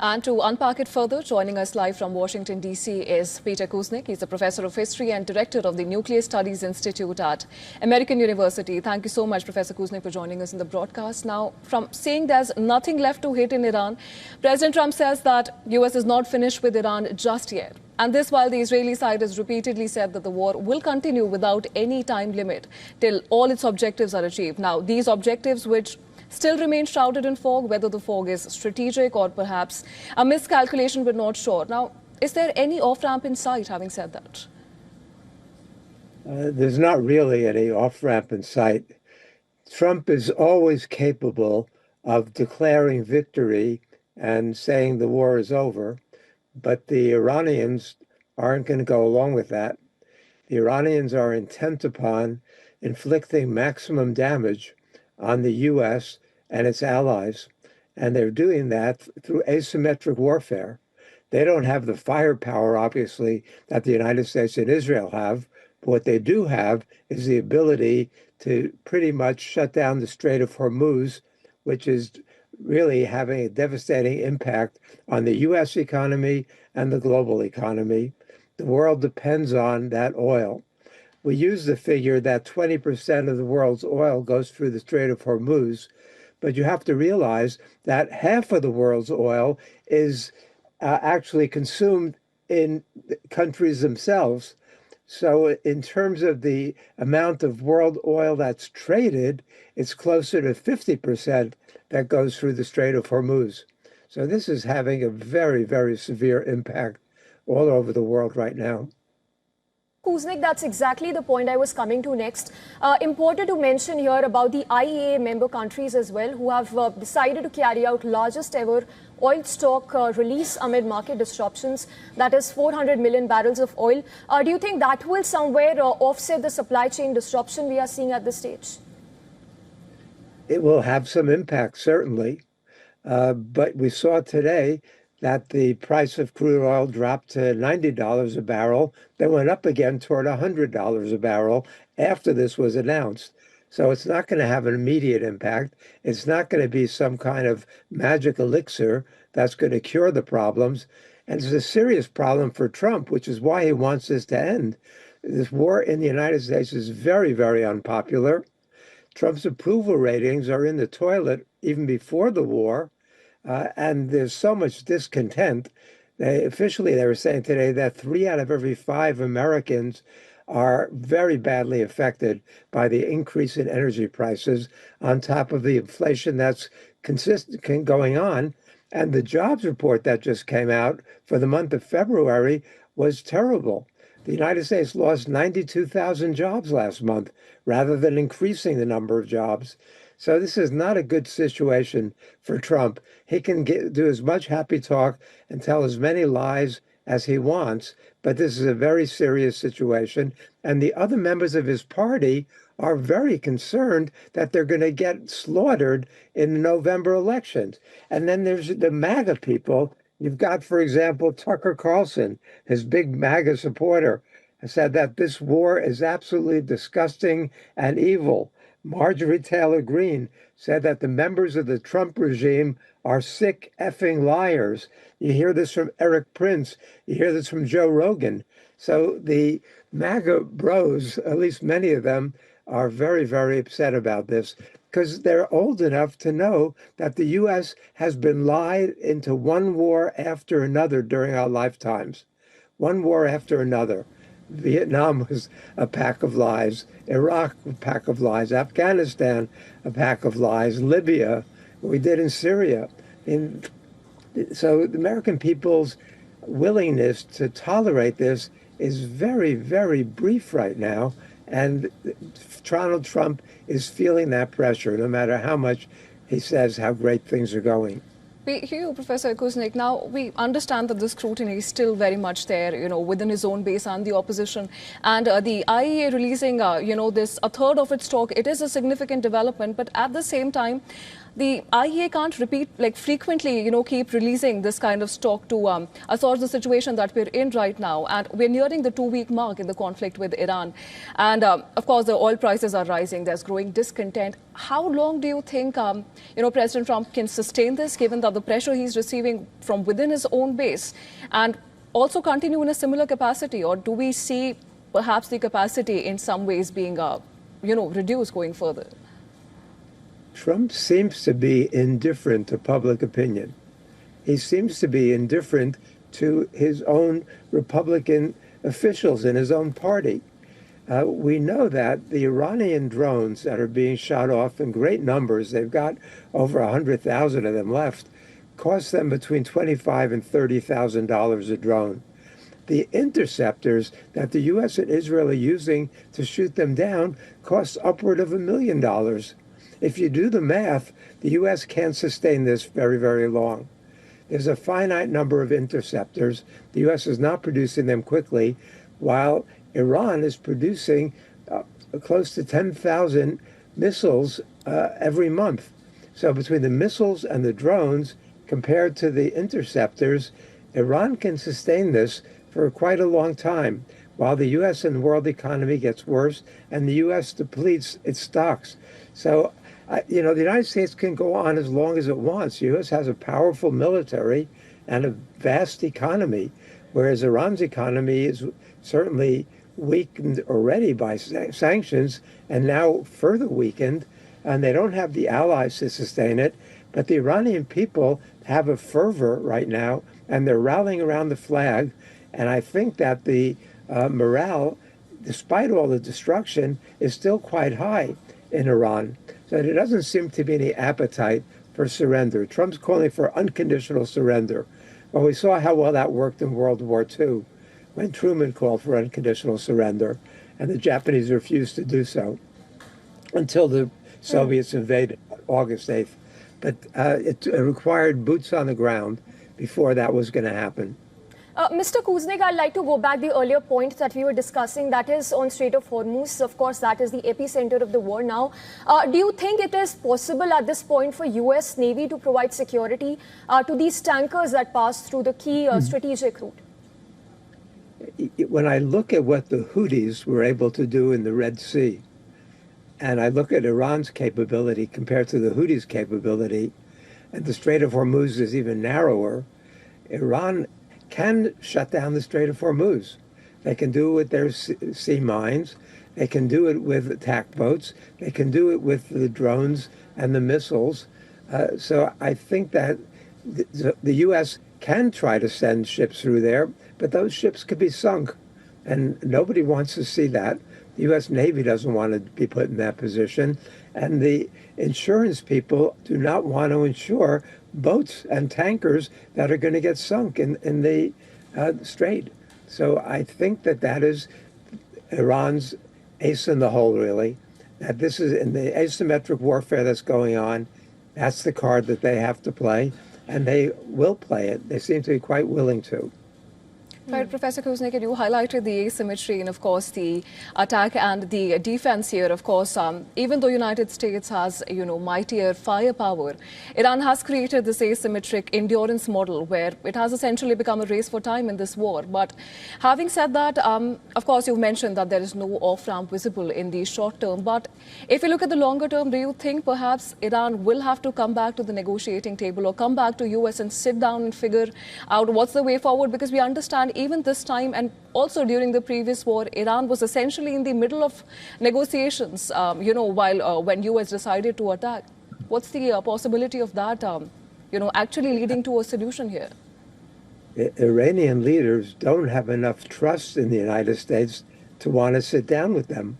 And to unpack it further, joining us live from Washington, D.C. is Peter Kuznick. He's a professor of history and director of the Nuclear Studies Institute at American University. Thank you so much, Professor Kuznick, for joining us in the broadcast. Now, from saying there's nothing left to hit in Iran, President Trump says that U.S. is not finished with Iran just yet. And this while the Israeli side has repeatedly said that the war will continue without any time limit till all its objectives are achieved. Now, these objectives which still remain shrouded in fog, whether the fog is strategic or perhaps a miscalculation, we're not sure. Now, is there any off-ramp in sight, having said that? There's not really any off-ramp in sight. Trump is always capable of declaring victory and saying the war is over. But the Iranians aren't going to go along with that. The Iranians are intent upon inflicting maximum damage on the U.S. and its allies, and they're doing that through asymmetric warfare. They don't have the firepower, obviously, that the United States and Israel have, but what they do have is the ability to pretty much shut down the Strait of Hormuz, which is really having a devastating impact on the U.S. economy and the global economy. The world depends on that oil. We use the figure that 20% of the world's oil goes through the Strait of Hormuz, but you have to realize that half of the world's oil is actually consumed in countries themselves. So in terms of the amount of world oil that's traded, it's closer to 50% that goes through the Strait of Hormuz. So this is having a very, very severe impact all over the world right now. Kuznick, that's exactly the point I was coming to next. Important to mention here about the IEA member countries as well, who have decided to carry out largest ever oil stock release amid market disruptions. That is 400 million barrels of oil. Do you think that will somewhere offset the supply chain disruption we are seeing at this stage? It will have some impact, certainly. But we saw today that the price of crude oil dropped to $90 a barrel, then went up again toward $100 a barrel after this was announced. So it's not going to have an immediate impact. It's not going to be some kind of magic elixir that's going to cure the problems. And it's a serious problem for Trump, which is why he wants this to end. This war in the United States is very, very unpopular. Trump's approval ratings are in the toilet even before the war. And there's so much discontent. They were saying today that 3 out of every 5 Americans are very badly affected by the increase in energy prices on top of the inflation that's consistent going on. And the jobs report that just came out for the month of February was terrible. The United States lost 92,000 jobs last month rather than increasing the number of jobs. So this is not a good situation for Trump. He can do as much happy talk and tell as many lies as he wants, but this is a very serious situation. And the other members of his party are very concerned that they're going to get slaughtered in the November elections. And then there's the MAGA people. You've got, for example, Tucker Carlson, his big MAGA supporter, said that this war is absolutely disgusting and evil. Marjorie Taylor Greene said that the members of the Trump regime are sick effing liars. You hear this from Eric Prince. You hear this from Joe Rogan. So the MAGA bros, at least many of them, are very, very upset about this because they're old enough to know that the U.S. has been lied into one war after another during our lifetimes. One war after another. Vietnam was a pack of lies, Iraq, a pack of lies, Afghanistan, a pack of lies, Libya, what we did in Syria. So the American people's willingness to tolerate this is very, very brief right now. And Donald Trump is feeling that pressure, no matter how much he says how great things are going. We hear you, Professor Kuznick. Now, we understand that the scrutiny is still very much there, within his own base and the opposition. And the IEA releasing, this a third of its stock, it is a significant development. But at the same time, the IEA can't frequently, keep releasing this kind of stock to assess the situation that we're in right now. And we're nearing the 2-week mark in the conflict with Iran. And of course, the oil prices are rising. There's growing discontent. How long do you think, President Trump can sustain this, given that the pressure he's receiving from within his own base, and also continue in a similar capacity? Or do we see perhaps the capacity in some ways being, reduced going further? Trump seems to be indifferent to public opinion. He seems to be indifferent to his own Republican officials in his own party. We know that the Iranian drones that are being shot off in great numbers, they've got over 100,000 of them left, cost them between $25,000 and $30,000 a drone. The interceptors that the U.S. and Israel are using to shoot them down cost upward of $1 million. If you do the math, the U.S. can't sustain this very, very long. There's a finite number of interceptors. The U.S. is not producing them quickly, while Iran is producing close to 10,000 missiles every month. So between the missiles and the drones, compared to the interceptors, Iran can sustain this for quite a long time, while the U.S. and the world economy gets worse and the U.S. depletes its stocks. So the United States can go on as long as it wants. The U.S. has a powerful military and a vast economy, whereas Iran's economy is certainly weakened already by sanctions and now further weakened, and they don't have the allies to sustain it. But the Iranian people have a fervor right now, and they're rallying around the flag. And I think that the morale, despite all the destruction, is still quite high in Iran. So there doesn't seem to be any appetite for surrender. Trump's calling for unconditional surrender. Well, we saw how well that worked in World War II, when Truman called for unconditional surrender, and the Japanese refused to do so until the Soviets invaded August 8th. But it required boots on the ground before that was going to happen. Mr. Kuznik, I'd like to go back the earlier point that we were discussing, that is on Strait of Hormuz. Of course, that is the epicenter of the war now. Do you think it is possible at this point for U.S. Navy to provide security to these tankers that pass through the key strategic route? When I look at what the Houthis were able to do in the Red Sea, and I look at Iran's capability compared to the Houthis' capability, and the Strait of Hormuz is even narrower, Iran can shut down the Strait of Hormuz. They can do it with their sea mines. They can do it with attack boats. They can do it with the drones and the missiles. So I think that the U.S. can try to send ships through there, but those ships could be sunk. And nobody wants to see that. The U.S. Navy doesn't want to be put in that position. And the insurance people do not want to insure boats and tankers that are going to get sunk in the strait. So I think that is Iran's ace in the hole, really. That this is in the asymmetric warfare that's going on. That's the card that they have to play, and they will play it. They seem to be quite willing to. Right, Professor Kuznik, you highlighted the asymmetry and, of course, the attack and the defense here. Of course, even though United States has, mightier firepower, Iran has created this asymmetric endurance model where it has essentially become a race for time in this war. But having said that, of course, you've mentioned that there is no off-ramp visible in the short term. But if you look at the longer term, do you think perhaps Iran will have to come back to the negotiating table or come back to US and sit down and figure out what's the way forward? Because we understand even this time and also during the previous war, Iran was essentially in the middle of negotiations, while when US decided to attack. What's the possibility of that, actually leading to a solution here? Iranian leaders don't have enough trust in the United States to want to sit down with them.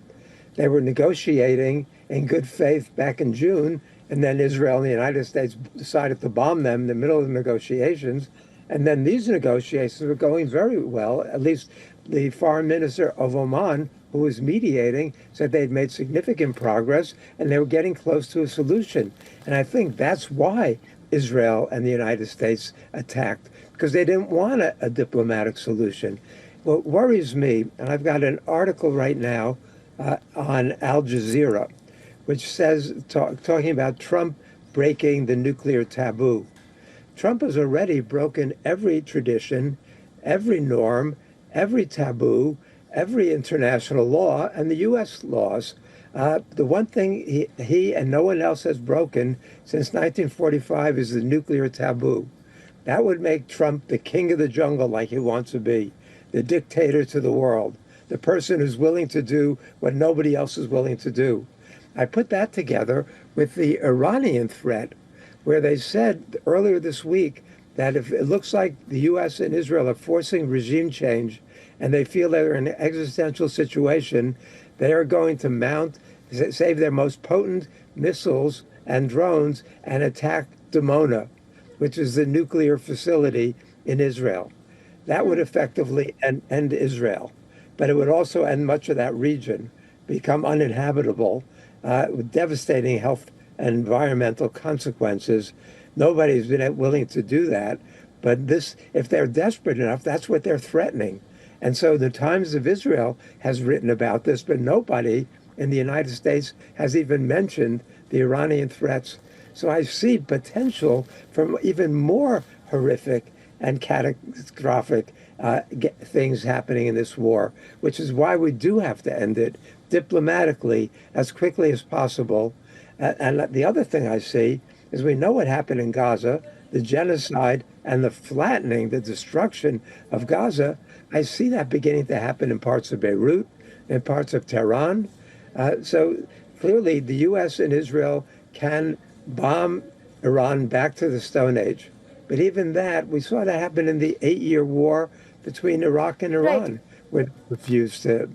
They were negotiating in good faith back in June, and then Israel and the United States decided to bomb them in the middle of the negotiations. And then these negotiations were going very well. At least the foreign minister of Oman, who was mediating, said they'd made significant progress and they were getting close to a solution. And I think that's why Israel and the United States attacked, because they didn't want a diplomatic solution. What worries me, and I've got an article right now on Al Jazeera, which says, talking about Trump breaking the nuclear taboo. Trump has already broken every tradition, every norm, every taboo, every international law, and the U.S. laws. The one thing he and no one else has broken since 1945 is the nuclear taboo. That would make Trump the king of the jungle like he wants to be, the dictator to the world, the person who's willing to do what nobody else is willing to do. I put that together with the Iranian threat, where they said earlier this week that if it looks like the U.S. and Israel are forcing regime change and they feel they're in an existential situation, they are going to save their most potent missiles and drones and attack Dimona, which is the nuclear facility in Israel. That would effectively end Israel, but it would also end much of that region, become uninhabitable, with devastating health and environmental consequences. Nobody's been willing to do that, but if they're desperate enough, that's what they're threatening. And so the Times of Israel has written about this, but nobody in the United States has even mentioned the Iranian threats. So I see potential for even more horrific and catastrophic things happening in this war, which is why we do have to end it diplomatically as quickly as possible. And the other thing I see is we know what happened in Gaza, the genocide and the flattening, the destruction of Gaza. I see that beginning to happen in parts of Beirut, in parts of Tehran. So clearly the U.S. and Israel can bomb Iran back to the Stone Age. But even that, we saw that happen in the 8-year war between Iraq and Iran, Right. where they refused to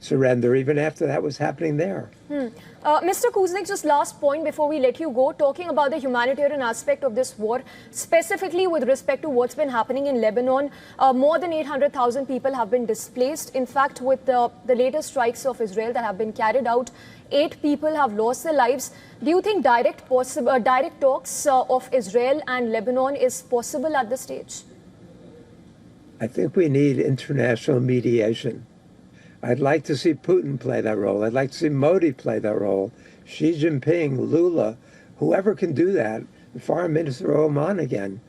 surrender, even after that was happening there. Mr. Kuznick, just last point before we let you go, talking about the humanitarian aspect of this war, specifically with respect to what's been happening in Lebanon. More than 800,000 people have been displaced. In fact, with the latest strikes of Israel that have been carried out, 8 people have lost their lives. Do you think direct talks of Israel and Lebanon is possible at this stage? I think we need international mediation. I'd like to see Putin play that role. I'd like to see Modi play that role. Xi Jinping, Lula, whoever can do that. The Foreign Minister of Oman again.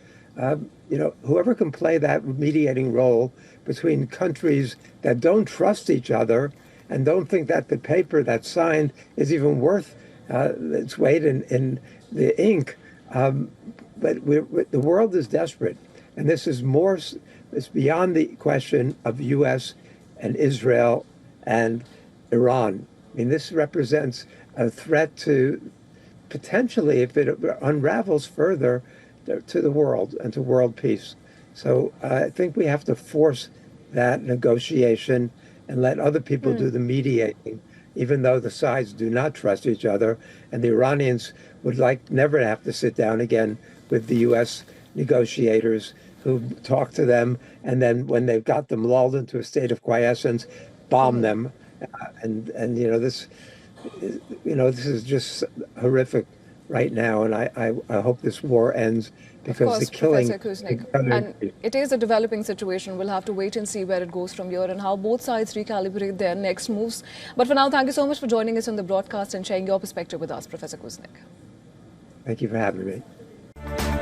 Whoever can play that mediating role between countries that don't trust each other and don't think that the paper that's signed is even worth its weight in the ink. But the world is desperate, and this is more. It's beyond the question of U.S. and Israel and Iran. I mean, this represents a threat to potentially, if it unravels further, to the world and to world peace. So I think we have to force that negotiation and let other people do the mediating, even though the sides do not trust each other. And the Iranians would like never have to sit down again with the U.S. negotiators who talk to them, and then when they've got them lulled into a state of quiescence, bomb them. This is just horrific right now, and I hope this war ends, because of course, the killing. Professor Kuznick, and it is a developing situation. We'll have to wait and see where it goes from here and how both sides recalibrate their next moves. But for now, thank you so much for joining us on the broadcast and sharing your perspective with us, Professor Kuznick. Thank you for having me.